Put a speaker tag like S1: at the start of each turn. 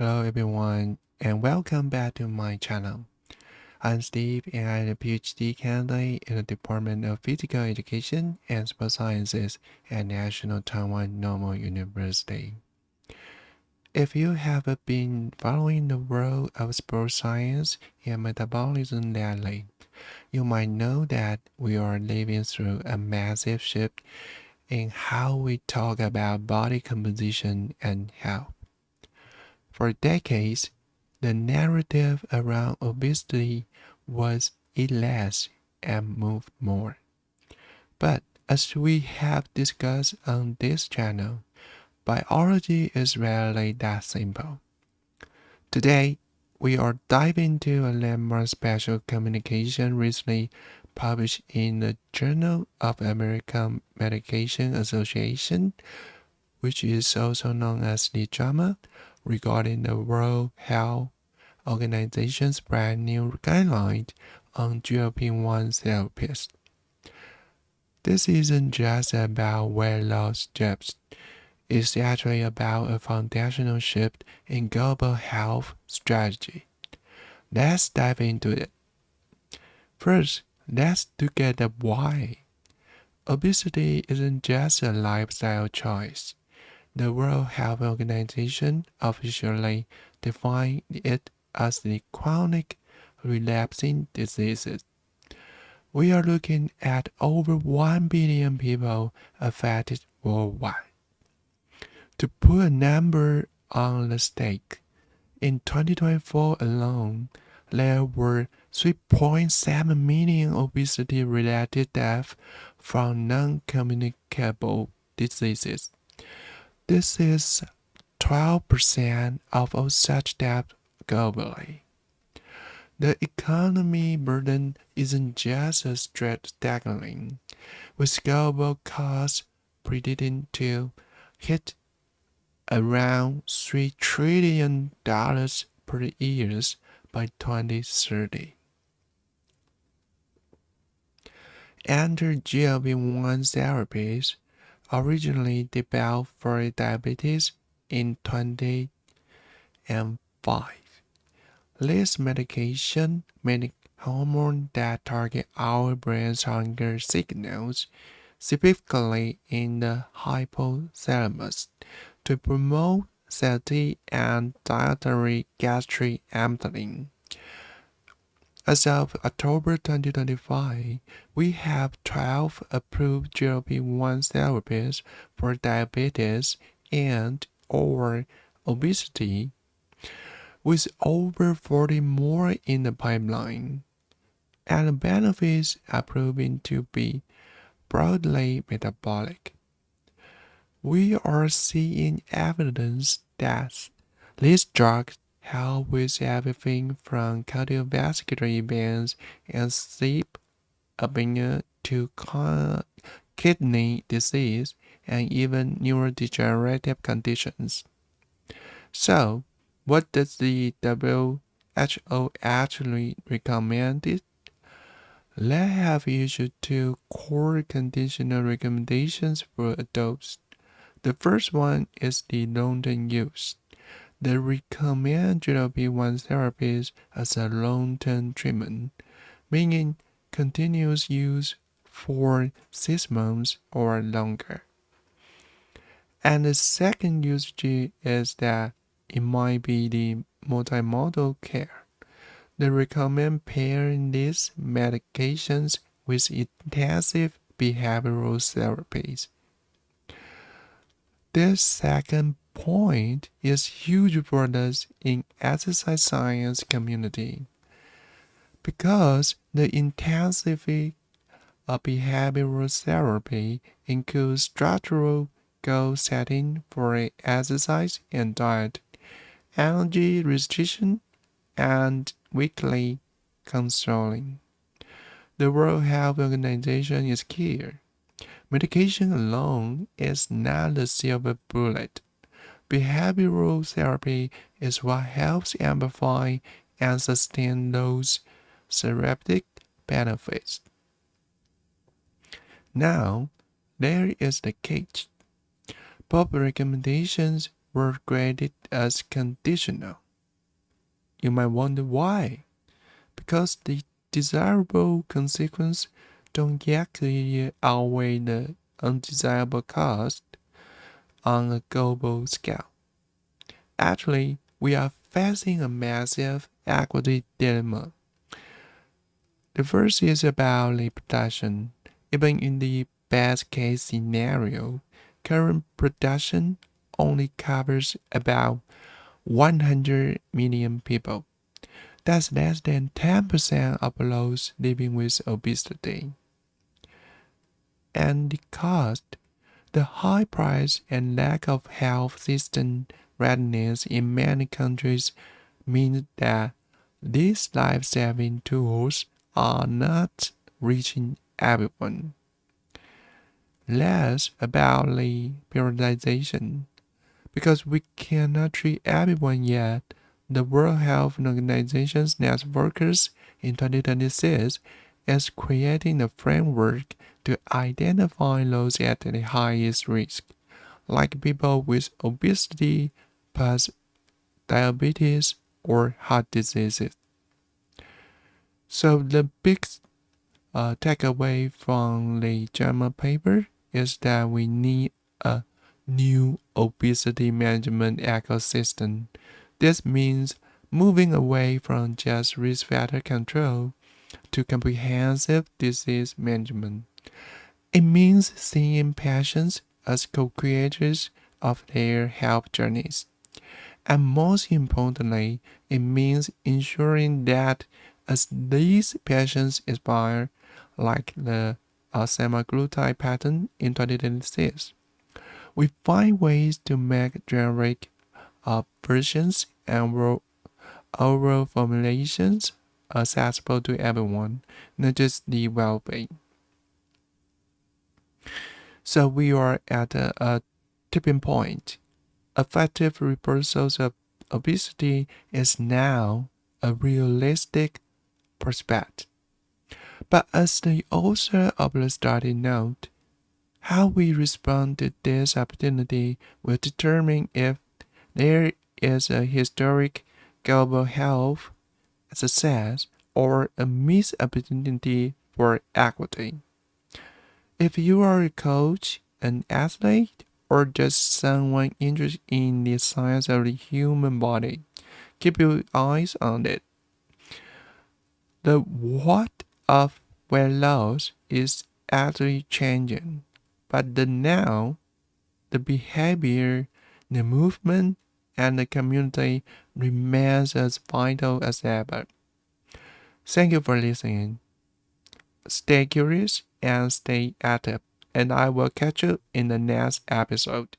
S1: Hello everyone and welcome back to my channel. I'm Steve and I'm a PhD candidate in the Department of Physical Education and Sports Sciences at National Taiwan Normal University. If you have been following the world of sports science and metabolism lately, you might know that we are living through a massive shift in how we talk about body composition and health. For decades, the narrative around obesity was eat less and move more. But as we have discussed on this channel, biology is rarely that simple. Today, we are diving into a landmark special communication recently published in the Journal of American Medication Association, which is also known as the JAMA, regarding the World Health Organization's brand new guideline on GLP-1 therapies. This isn't just about weight loss steps. It's actually about a foundational shift in global health strategy. Let's dive into it. First, let's look at the why. Obesity isn't just a lifestyle choice. The World Health Organization officially defined it as the chronic relapsing diseases. We are looking at over 1 billion people affected worldwide. To put a number on the stake, in 2024 alone, there were 3.7 million obesity-related deaths from non-communicable diseases. This is 12% of all such deaths globally. The economy burden isn't just a straight staggering, with global costs predicted to hit around $3 trillion per year by 2030. Enter GLP-1 therapies, originally developed for diabetes in 2005. This medication mimics hormones that target our brain's hunger signals, specifically in the hypothalamus, to promote satiety and dietary gastric emptying. As of October 2025, we have 12 approved GLP-1 therapies for diabetes and/or obesity, with over 40 more in the pipeline, and the benefits are proving to be broadly metabolic. We are seeing evidence that these drugs help with everything from cardiovascular events and sleep apnea to kidney disease and even neurodegenerative conditions. So, what does the WHO actually recommend? They have issued 2 core conditional recommendations for adults. The first one is the long-term use. They recommend GLP-1 therapies as a long-term treatment, meaning continuous use for 6 months or longer. And the second usage is that it might be the multimodal care. They recommend pairing these medications with intensive behavioral therapies. This second point is huge for us in exercise science community because the intensity of behavioral therapy includes structural goal setting for exercise and diet, energy restriction, and weekly counseling. The World Health Organization is clear. Medication alone is not the silver bullet. Behavioral therapy is what helps amplify and sustain those therapeutic benefits. Now, there is the catch. Both recommendations were graded as conditional. You might wonder why. Because the desirable consequences don't yet clearly outweigh the undesirable cost on a global scale. Actually, we are facing a massive equity dilemma. The first is about reproduction. Even in the best case scenario, current production only covers about 100 million people. That's less than 10% of those living with obesity. And the cost, the high price and lack of health system readiness in many countries means that these life-saving tools are not reaching everyone. Less about the prioritization. Because we cannot treat everyone yet, the World Health Organization's next focus in 2026 is creating a framework to identify those at the highest risk, like people with obesity plus diabetes or heart diseases. So the big takeaway from the JAMA paper is that we need a new obesity management ecosystem. This means moving away from just risk factor control to comprehensive disease management. It means seeing patients as co-creators of their health journeys. And most importantly, it means ensuring that as these patients expire, like the semaglutide patent in 2026, we find ways to make generic versions and oral formulations accessible to everyone, not just the well-being. So we are at a tipping point. Effective reversals of obesity is now a realistic prospect. But as the author of the study note, how we respond to this opportunity will determine if there is a historic global health success or a missed opportunity for equity. If you are a coach, an athlete, or just someone interested in the science of the human body, keep your eyes on it. The what of weight loss is actually changing, but the now, the behavior, the movement, and the community remains as vital as ever. Thank you for listening. Stay curious and stay active, and I will catch you in the next episode.